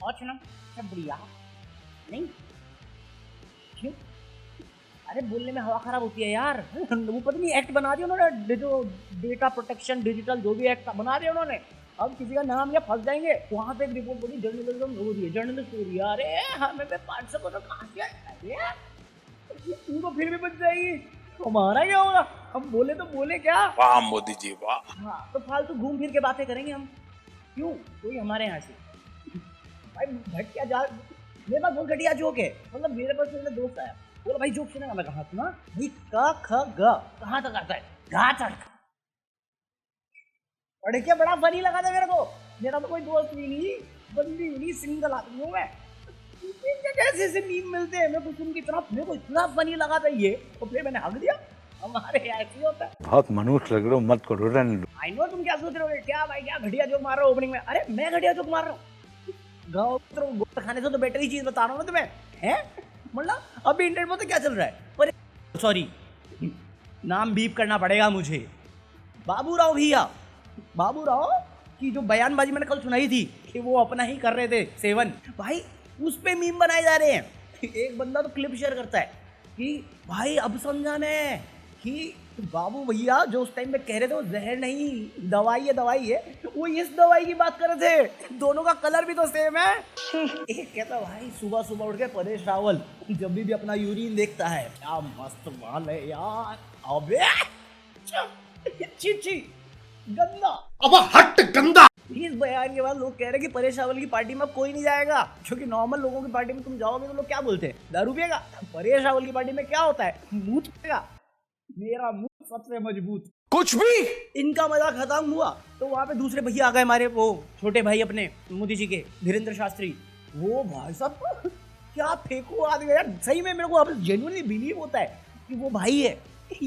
और सुना सब बढ़िया नहीं क्यों? अरे बोलने में हवा खराब होती है यार। वो पता नहीं एक्ट बना दिया उन्होंने, जो डेटा प्रोटेक्शन डिजिटल जो भी एक्ट बना दिया उन्होंने। अब किसी का नाम या फंस जाएंगे, वहां पे एक रिपोर्ट बोली जर्नलिज्म हो रही है, जर्नलिस्ट हो रही है। अरे हमें पे 500 करोड़ कहाँ से उनको फिर भी बच जाएगी, हमारा क्या होगा? हम बोले तो बोले क्या? वाह मोदी जी वाह। हाँ तो फालतू घूम फिर के बातें करेंगे हम क्यों? कोई हमारे यहाँ से भाई घटिया जा, मेरे पास बहुत घटिया जोक है। मतलब मेरे पास मेरा दोस्त आया, बोला भाई जोक सुनेगा। मैं कहा सुना भाई, क ख ग कहाँ तक आता है? घा चढ़ पढ़ के बड़ा फनी लगा था मेरे को। मेरा तो कोई दोस्त भी नहीं, बंदी भी नहीं, सिंगल आदमी हूँ मैं। कैसे से मीम मिलते हैं, मेरे को सुन के मेरे को इतना फनी लगा था ये, और फिर मैंने हक दिया। हमारे यहाँ ऐसे होता है। बहुत मनुष्य लग रहे हो, मत करो रहने दो। आई नो तुम क्या सोच रहे हो, क्या भाई क्या घटिया जोक मार रहे हो ओपनिंग में? अरे मैं घटिया जोक मार रहा हूँ? गोबर खाने से तो बेटर ही चीज बता रहा हूँ ना तुम्हें, हैं? मतलब अभी इंटरनेट में तो क्या चल रहा है, पर सॉरी नाम बीप करना पड़ेगा मुझे। बाबूराव भैया, बाबूराव की जो बयानबाजी मैंने कल सुनाई थी कि वो अपना ही कर रहे थे सेवन, भाई उस पे मीम बनाए जा रहे हैं। एक बंदा तो क्लिप शेयर करता है कि भाई अब समझा मैं कि बाबू भैया जो उस टाइम में कह रहे थे वो जहर नहीं दवाई है, वो इस दवाई की बात कर रहे थे। दोनों का कलर भी तो सेम है। एक कहता भाई सुबह सुबह उठ के परेश रावल जब भी अपना यूरिन देखता है, क्या मस्त माल है यार। अबे छी गंदा, अब हट गंदा। इस बयान के बाद लोग कह रहे हैं कि परेश रावल की पार्टी में अब कोई नहीं जाएगा, क्योंकि नॉर्मल लोगों की पार्टी में तुम जाओगे तो लोग क्या बोलते हैं, दारू पिएगा। परेश रावल की पार्टी में क्या होता है, मुंह पिएगा। मेरा मुंह सबसे मजबूत। कुछ भी इनका मजाक खत्म हुआ तो वहां पे दूसरे भैया आ गए, हमारे वो छोटे भाई अपने मोदी जी के, धीरेन्द्र शास्त्री। वो भाई साहब क्या फेंकू आदमी यार, सही में मेरे को अब जेन्युइनली बिलीव होता है कि वो भाई है,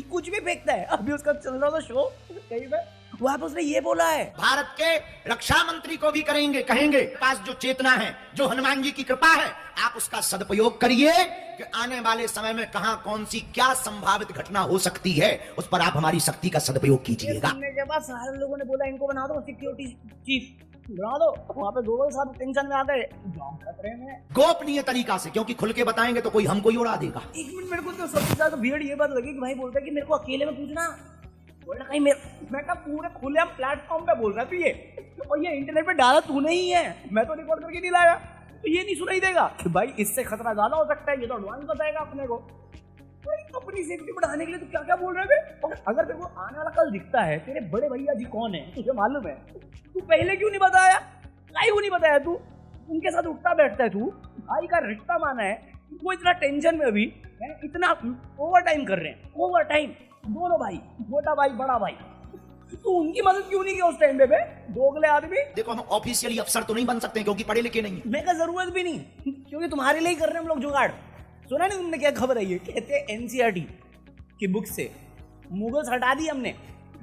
कुछ भी फेंकता है। अभी उसका चल रहा था शो कहीं पे, वहां पे उसने ये बोला है, भारत के रक्षा मंत्री को भी कहेंगे पास जो चेतना है, जो हनुमान जी की कृपा है, आप उसका सदुपयोग करिए कि आने वाले समय में कहां कौन सी क्या संभावित घटना हो सकती है, उस पर आप हमारी शक्ति का सदुपयोग कीजिएगा। के बाद सारे लोगों ने बोला इनको बना दो सिक्योरिटी चीफ, बना दो। वहाँ पे गूगल साहब टेंशन में आ गए, खतरे में, गोपनीय तरीका से, क्योंकि खुल के बताएंगे तो कोई हमको ही उड़ा देगा। एक मिनट, मेरे को तो सबसे ज्यादा वियर्ड ये बात लगी कि भाई बोलता है कि मेरे को अकेले में पूछना, बोला कहीं मैं कहा पूरे खुले हम प्लेटफॉर्म पे बोल रहा था ये, और ये इंटरनेट पे डाला तूने ही है, मैं तो रिकॉर्ड करके नहीं लाया। तो ये नहीं सुनाई देगा कि भाई इससे खतरा ज्यादा हो सकता है, ये तो एडवांस बताएगा अपने को। तो अपनी सेफ्टी बढ़ाने के लिए तो क्या क्या बोल रहे थे। और अगर तेरे को आने वाला कल दिखता है, तेरे बड़े भैया जी कौन है तुझे मालूम है, तू पहले क्यों नहीं बताया, क्यों नहीं बताया? तू उनके साथ उठता बैठता है, तू भाई का रिश्ता माना है, वो इतना टेंशन में अभी है, इतना ओवर टाइम कर रहे हैं, ओवर टाइम दोनों भाई, छोटा भाई बड़ा भाई, तो उनकी मदद क्यों नहीं की उस टाइम पे? दोगले आदमी। देखो हम ऑफिशियली अफसर तो नहीं बन सकते क्योंकि पढ़े लिखे नहीं, मैं का जरूरत भी नहीं, क्योंकि तुम्हारे लिए ही कर रहे हैं हम लोग जुगाड़। सुना नहीं तुमने क्या खबर आई है, कहते हैं एनसीईआरटी की बुक से मुगल्स हटा दी हमने।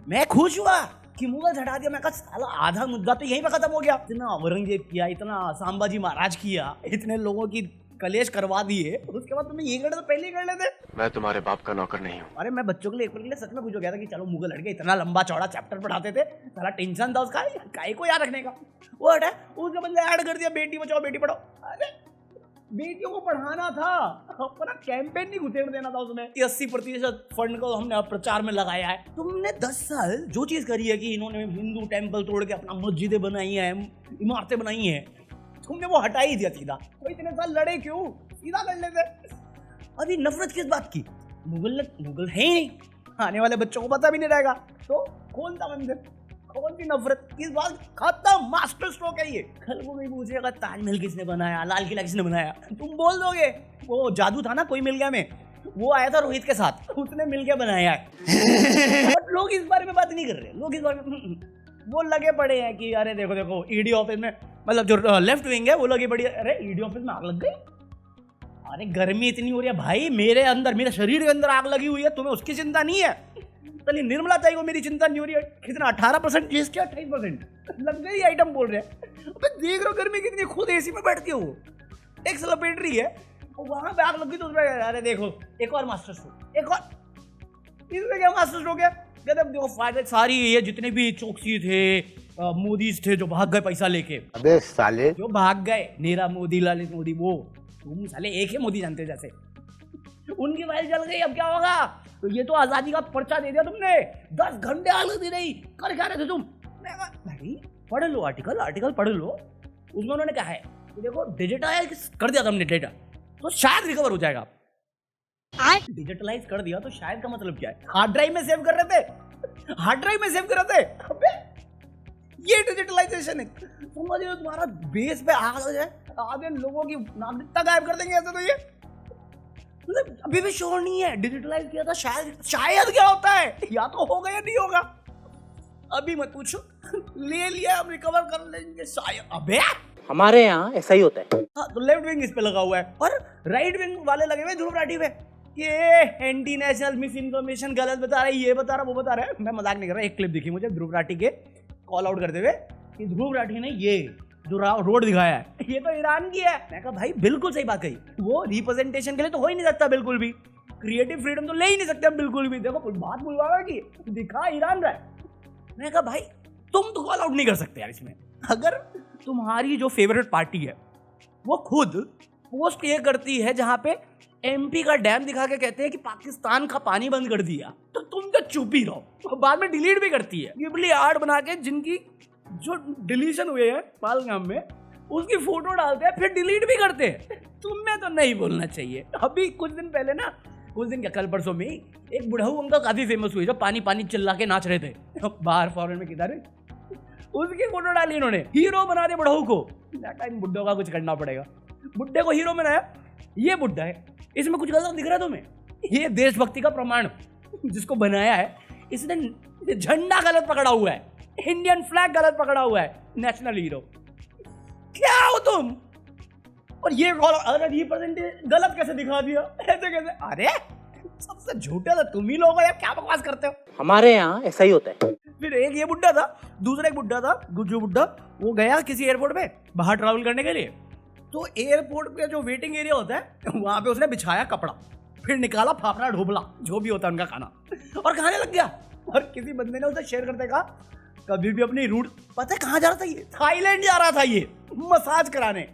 मैं खुश हुआ कि मुगल्स हटा दिया, मैं कहा साला आधा मुद्दा तो यहीं पे खत्म हो गया। इतना औरंगजेब किया, इतना संभाजी महाराज किया, इतने लोगों की कलेश करवा दिए, उसके बाद तुम्हें ये कर तो पहले ही कर लेते। मैं तुम्हारे बाप का नौकर नहीं हूँ। अरे मैं बच्चों के लिए एक पल के लिए सच में पूछो गया था कि चलो मुगल हट गए, इतना लंबा चौड़ा चैप्टर पढ़ाते थे, सारा टेंशन था उसका, काय को याद रखने का, वो हटा, उसके बदले ऐड कर दिया बेटी बचाओ बेटी पढ़ाओ। अरे बेटियों को पढ़ाना था, अपना कैंपेन नहीं घुसेड़ देना था उसमें। 80% फंड को हमने प्रचार में लगाया है। तुमने 10 साल जो चीज करी है कि इन्होंने हिंदू टेम्पल तोड़ के अपना मस्जिदें बनाई है, इमारतें बनाई है, तुमने वो हटा ही दिया सीधा। तो इतने साल लड़े क्यों, सीधा कर लेते। अभी नफरत किस बात की, मुगल है ही नहीं, आने वाले बच्चों को पता भी नहीं रहेगा, तो कौन था मंदिर, कौन सी नफरत, किस बात, खत्म, मास्टर स्ट्रोक है ये। कल को भी पूछेगा ताजमहल किसने बनाया, लाल किला किसने बनाया, तुम बोल दोगे वो जादू था ना कोई मिल गया में, वो आया था रोहित के साथ, उसने मिल के बनाया है। और लोग इस बारे में बात नहीं कर रहे, लोग इस बारे में वो लगे पड़े हैं कि अरे देखो देखो ईडी ऑफिस में, मतलब जो लेफ्ट विंग है वो लगे पड़ी, अरे ईडी ऑफिस में आग लग गई, अरे गर्मी इतनी हो रही है भाई, मेरे अंदर, मेरे शरीर के अंदर आग लगी हुई है, तुम्हें उसकी चिंता नहीं है। चलिए निर्मला ताई को मेरी चिंता नहीं हो रही है, कितना 18% जीएसटी, 28% लग गई आइटम बोल रहे हैं। देख रहे हो गर्मी कितनी, खुद एसी में बैठती है वो, टैक्स लपेट रही है, वहां पे आग लगी तो उसमें अरे देखो एक और मास्टर स्ट्रोक, एक और, इसमें क्या मास्टर स्ट्रोक है, देखो फायदे सारी ये जितने भी चौकसी थे, मोदी थे जो भाग गए पैसा लेके, अबे साले जो भाग गए, नीरव मोदी, ललित मोदी, वो तुम साले एक ही मोदी जानते हो जैसे, उनकी फाइल चल गई, अब क्या होगा? तो ये तो आजादी का पर्चा दे दिया तुमने, 10 घंटे हालत दी नहीं, कर क्या रहे थे तुम? भाई पढ़ लो आर्टिकल पढ़ लो, उसमें उन्होंने कहा है कि देखो डिजिटाइज कर दिया तुमने डेटा तो शायद रिकवर हो जाएगा। डिजिटलाइज कर दिया तो शायद का मतलब क्या है? हार्ड ड्राइव में सेव कर रहे थे, हार्ड ड्राइव में सेव कर रहे थे, अबे ये डिजिटलाइजेशन है। समझ रहे हो, तुम्हारा बेस पे आग लग जाए, आगे लोगों की नागरिकता गायब कर देंगे ऐसे, तो ये मतलब अभी भी श्योर नहीं है। डिजिटलाइज किया था, शायद क्या होता है, या तो होगा या नहीं होगा, अभी मत पूछो। ले लिया, अब रिकवर कर लेंगे शायद। अबे हमारे यहाँ ऐसा ही होता है। हाँ, तो लेफ्ट विंग इस पे लगा हुआ है और राइट विंग वाले लगे हुए ध्रुव राठी पे, ये एंटी नेशनल मिस इन्फॉर्मेशन, गलत बता रहा है, ये बता रहा, वो बता रहा है। मैं मजाक नहीं कर रहा, एक क्लिप दिखी मुझे ध्रुव राठी के कॉल आउट करते हुए कि ध्रुव राठी ने ये जो रोड दिखाया है ये तो ईरान की है। मैं कहा भाई बिल्कुल सही बात कही, वो रिप्रेजेंटेशन के लिए तो हो ही नहीं सकता बिल्कुल भी, क्रिएटिव फ्रीडम तो ले ही नहीं सकते हम बिल्कुल भी। देखो बात पुलवामा की दिखा ईरान रहा है। मैं कहा भाई तुम तो कॉल आउट नहीं कर सकते यार इसमें। अगर तुम्हारी जो फेवरेट पार्टी है वो खुद पोस्ट ये करती है जहां पे एमपी का डैम दिखा के कहते हैं कि पाकिस्तान का पानी बंद कर दिया, तो तुम तो चुप ही रहो। बाद में डिलीट भी करती है गिबली आर्ट बना के, जिनकी जो डिलीशन हुए हैं पालगाम में उसकी फोटो डालते हैं फिर डिलीट भी करते हैं। तुम्हें तो नहीं बोलना चाहिए। अभी कुछ दिन पहले ना, कुछ दिन क्या कल परसों में एक बुढ़ऊ अंकल काफी फेमस हुए जो पानी पानी चिल्ला के नाच रहे थे बाहर फॉरेन में किधर, उसकी फोटो डाली इन्होंने, हीरो बना दिया बुढ़ऊ को। टाइम बुड्ढों का कुछ करना पड़ेगा, बुड्ढे को हीरो बनाया। ये बुड्ढा है, इसमें कुछ गलत दिख रहा है तुम्हें? ये देशभक्ति का प्रमाण जिसको बनाया है इसने झंडा गलत पकड़ा हुआ है, इंडियन फ्लैग गलत पकड़ा हुआ है, नेशनल हीरो क्या हो तुम? और ये रिप्रेजेंटेशन गलत कैसे दिखा दिया, ऐसे कैसे? अरे सबसे झूठे तो तुम ही लोग हो यार, क्या बकवास करते हो? हमारे यहाँ ऐसा ही होता है। फिर एक ये बुड्ढा था, दूसरा एक बुड्ढा था, जो बुड्ढा वो गया किसी एयरपोर्ट पे बाहर ट्रैवल करने के लिए, तो एयरपोर्ट पे जो वेटिंग एरिया होता है वहां पे उसने बिछाया कपड़ा, फिर निकाला फाफड़ा ढोबला जो भी होता है उनका खाना और खाने लग गया। और किसी बंदे ने उसे शेयर करते कहा कभी भी अपनी रूट, पता है कहाँ जा रहा था ये? थाईलैंड जा रहा था ये मसाज कराने।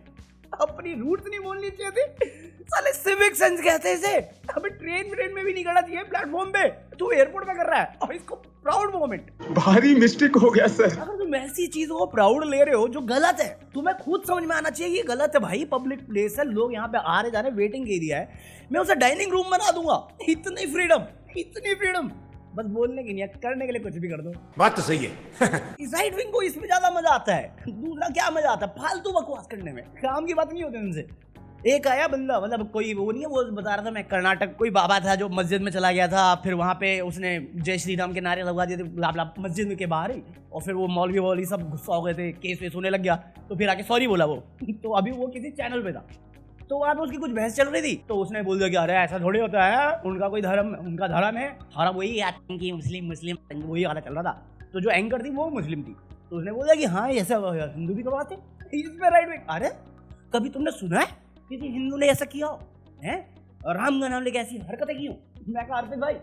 अपनी रूट नहीं बोलनी चाहिए थी साले, सिविक सेंस कहते हैं इसे। अबे ट्रेन में भी नहीं करना चाहिए प्लेटफॉर्म पे, तू एयरपोर्ट पे कर रहा है और इसको प्राउड मोमेंट। भारी मिस्टेक हो गया सर। अगर तुम ऐसी चीजों को प्राउड ले रहे हो जो गलत है, तुम्हें खुद समझ में आना चाहिए ये गलत है भाई। पब्लिक प्लेस है, लोग यहाँ पे आ रहे जा रहे, वेटिंग एरिया है, मैं उसे डाइनिंग रूम बना दूंगा। इतनी फ्रीडम बस बोलने की नहीं, करने के लिए कुछ भी कर दो। बात तो सही है। इस राइट विंग को इसमें ज्यादा मजा आता है, दूसरा क्या मजा आता है फालतू बकवास करने में, काम की बात नहीं होती उनसे। एक आया बंदा, मतलब कोई वो नहीं है, वो बता रहा था मैं कर्नाटक, कोई बाबा था जो मस्जिद में चला गया था, फिर वहाँ पे उसने जय श्री राम के नारे लगवा दिए थे लाभ मस्जिद के बाहर ही, और फिर वो मौलवी सब गुस्सा हो गए थे, केस वेस होने लग गया, तो फिर आके सॉरी बोला वो। तो अभी वो किसी चैनल पे था, तो वहाँ पे उसकी कुछ बहस चल रही थी, तो उसने बोल दिया कि अरे ऐसा थोड़ी होता है, उनका कोई धर्म, उनका धर्म है, हमारा वही मुस्लिम वही वाला चल रहा था। तो जो एंकर थी वो मुस्लिम थी, तो उसने बोला कि हाँ ऐसा हिंदू भी करवाते इसमें राइट विंग। अरे कभी तुमने सुना है किसी हिंदू ने ऐसा किया हो है, राम का नाम लेके ऐसी हरकतें की हो? मैं कहा अर्पित भाई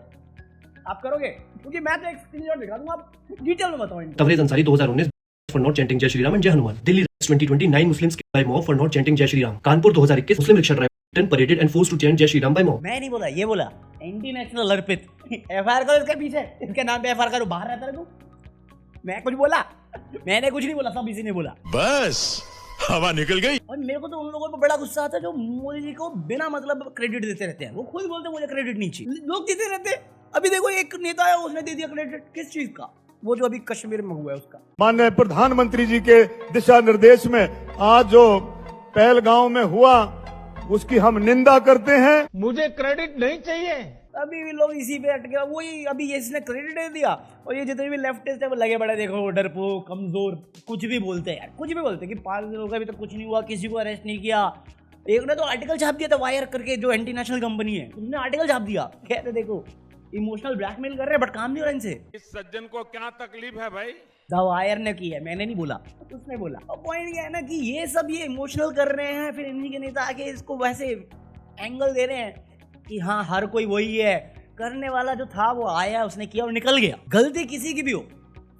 आप करोगे? क्योंकि मैं तो एक स्क्रीनशॉट दिखा दूंगा, आप डिटेल में बताओ। Tabrez Ansari 2019 for not chanting Jai Shri Ram and जय Hanuman. Delhi 2029 Muslims killed by mob for not chanting Jai Shri Ram. Kanpur 2021 Muslim rickshaw driver paraded and forced to chant जय श्री राम by mob। मैं नहीं बोला, ये बोला एंटी नेशनल अर्पित। एफआईआर करो इसके पीछे, इसके नाम पे एफआईआर करो, बाहर रहता है तू। मैं कुछ बोला? मैंने कुछ नहीं बोला, सब इसी ने बोला। बस हवा निकल गई। और मेरे को तो उन लोगों पर बड़ा गुस्सा आता है जो मोदी जी को बिना मतलब क्रेडिट देते रहते हैं। वो खुद बोलते हैं मुझे क्रेडिट नहीं चाहिए, लोग देते रहते हैं। अभी देखो एक नेता है, उसने दे दिया क्रेडिट, किस चीज का? वो जो अभी कश्मीर में हुआ है उसका। माननीय प्रधानमंत्री जी के दिशा निर्देश में आज जो पहलगांव में हुआ उसकी हम निंदा करते हैं। मुझे क्रेडिट नहीं चाहिए। अभी भी लोग इसी पे अटके, वही अभी इसने क्रेडिट दे दिया, और ये जितने भी लेफ्टिस्ट है वो लगे बड़े, देखो डरपोक कमजोर, कुछ भी बोलते हैं यार, कुछ भी बोलते हैं कि 5 दिनों का अभी तक कुछ नहीं हुआ, किसी को अरेस्ट नहीं किया। एक ने तो आर्टिकल छाप दिया था वायर करके, जो एंटी नेशनल कंपनी है, उसने आर्टिकल छाप दिया, कहते देखो इमोशनल ब्लैकमेल कर रहे हैं बट काम नहीं हो रहा इनसे। इस सज्जन को क्या तकलीफ है भाई? द वायर ने की है, मैंने नहीं बोला, उसने बोला। और पॉइंट ये है ना कि ये सब ये इमोशनल कर रहे हैं, फिर इन्हीं के नेता आके इसको वैसे एंगल दे रहे हैं कि हाँ हर कोई वही है। करने वाला जो था वो आया, उसने किया और निकल गया। गलती किसी की भी हो,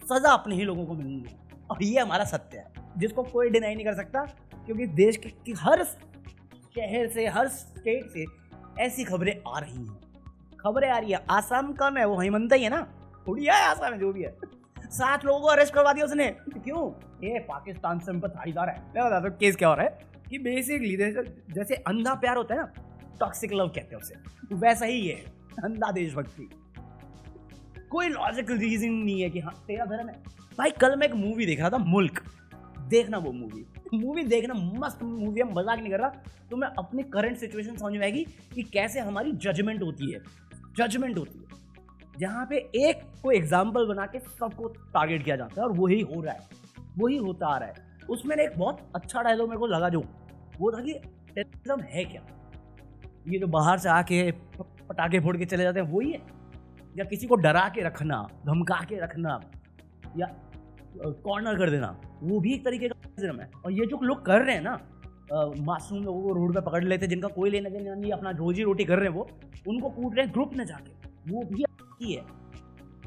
सजा अपने ही लोगों को मिलनी है। और ये हमारा सत्य है जिसको कोई डिनाई नहीं कर सकता, क्योंकि देश की हर शहर से, हर स्टेट से ऐसी खबरें आ रही हैं। खबरें आ रही है। आसाम का मैं वो हेमंत ही है ना, उड़िया है आसाम में, जो भी है। 7 लोगों को अरेस्ट करवा दिया उसने। क्यों? ये पाकिस्तान से एम्पथाइजर है। मैं बताता हूँ केस क्या हो रहा है कि बेसिकली जैसे अंधा प्यार होता है ना, टॉक्सिक लव कहते हैं उसे, वैसा ही है अंधा देशभक्ति। कोई लॉजिकल रीजन नहीं है कि हाँ तेरा धर्म है। भाई कल मैं एक मूवी देख रहा था, मुल्क, देखना वो मूवी देखना, मस्त मूवी है, मजाक नहीं कर रहा। तो मैं अपनी करंट सिचुएशन समझ में आएगी कि कैसे हमारी जजमेंट होती है, जहाँ पे एक को एग्जाम्पल बना के सबको टारगेट किया जाता है, और वही हो रहा है, वही होता आ रहा है। उसमें एक बहुत अच्छा डायलॉग मेरे को लगा, जो वो था कि टेररिज्म है क्या? ये जो बाहर से आके पटाखे फोड़ के चले जाते हैं वही है, या किसी को डरा के रखना, धमका के रखना, या कॉर्नर कर देना, वो भी एक तरीके का टेररिज्म है। और ये जो लोग कर रहे हैं ना, मासूम लोगों को रोड पे पकड़ लेते हैं जिनका कोई लेना देना नहीं, अपना रोजी रोटी कर रहे हैं, वो उनको कूट रहे हैं ग्रुप में जाके, वो भी ही है।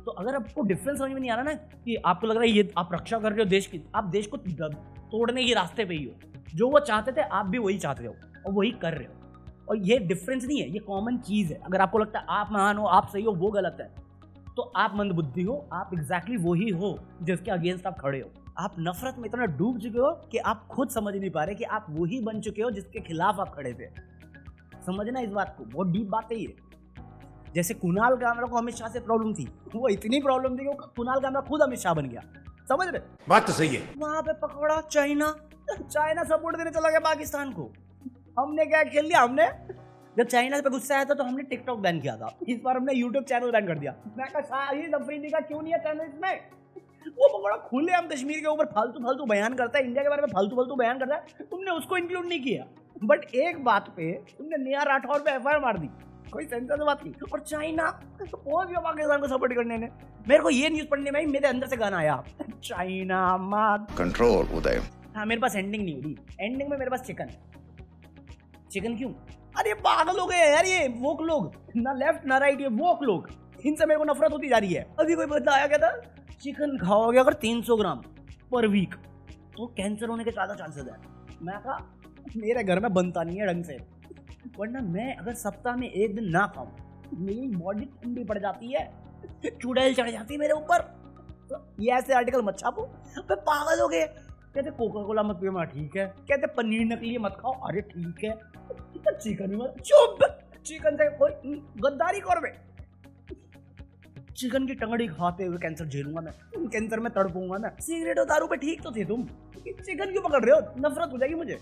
तो अगर आपको डिफरेंस समझ में नहीं आ रहा ना, कि आपको लग रहा है ये आप रक्षा कर रहे हो देश की, आप देश को तोड़ने के रास्ते पे ही हो। जो वो चाहते थे आप भी वही चाहते हो और वही कर रहे हो। और ये डिफरेंस नहीं है, ये कॉमन चीज़ है। अगर आपको लगता है आप महान हो, आप सही हो, वो गलत है, तो आप मंदबुद्धि हो, आप एग्जैक्टली वही हो जिसके अगेंस्ट आप खड़े हो। आप नफरत में इतना डूब चुके हो कि आप खुद समझ नहीं पा रहे कि आप वही बन चुके हो जिसके खिलाफ आप खड़े थे। समझना इस बात को, बहुत डीप बात है ये। जैसे कुणाल कामरा को अमित शाह से प्रॉब्लम थी, वो इतनी प्रॉब्लम थी कि कुणाल कामरा खुद अमित शाह बन गया। समझ रहे? बात तो सही है। वहां पे पकड़ा चाइना सपोर्ट देने चला गया पाकिस्तान को। हमने क्या खेल लिया? हमने जब चाइना पे गुस्सा आया था तो हमने टिकटॉक बैन किया था, इस बार हमने यूट्यूब चैनल बैन कर दिया। मैं कहा शाहिद अफरीदी का क्यों नहीं है चैनल इसमें? वो बड़ा खुले हम कश्मीर के ऊपर फालतू बयान करता है, इंडिया के बारे में फालतू बयान करता है, तुमने उसको इंक्लूड नहीं किया। बट एक बात पे तुमने नेहा राठौर पे एफआईआर मार दी, कोई सेंसर से बात की। और चाइना तो पहुंच गया पाकिस्तान को सपोर्ट करने ने। मेरे को ये न्यूज पढ़ने में मेरे अंदर से गाना आया, चाइना मत कंट्रोल उदय। हाँ, मेरे पास एंडिंग नहीं हुई। एंडिंग में मेरे पास चिकन क्यों? अरे पागल हो गए यार ये वोक लोग, ना लेफ्ट ना राइट, ये वोक लोग, इनसे मेरे को नफरत होती जा रही है। अभी कोई बंदा आया, क्या था, चिकन खाओगे अगर 300 ग्राम पर वीक तो कैंसर होने के ज़्यादा चांसेस है। मैं कहा मेरे घर में बनता नहीं है ढंग से, वरना मैं अगर सप्ताह में 1 दिन ना खाऊं मेरी बॉडी ठंडी पड़ जाती है, चुड़ैल चढ़ जाती है मेरे ऊपर। तो ये ऐसे आर्टिकल मत छापो। अबे पागल हो गए। कहते कोका कोला मत पियो, मैं ठीक है। कहते पनीर नकली मत खाओ, अरे ठीक है। चिकन मत, चुप, चिकन से कोई गद्दारी कर बे। चिकन की टंगड़ी खाते हुए कैंसर झेलूंगा मैं, कैंसर में तड़पूंगा मैं। सिगरेट और दारू पे ठीक तो थे तुम, चिकन क्यों पकड़ रहे हो? नफरत हो जाएगी मुझे।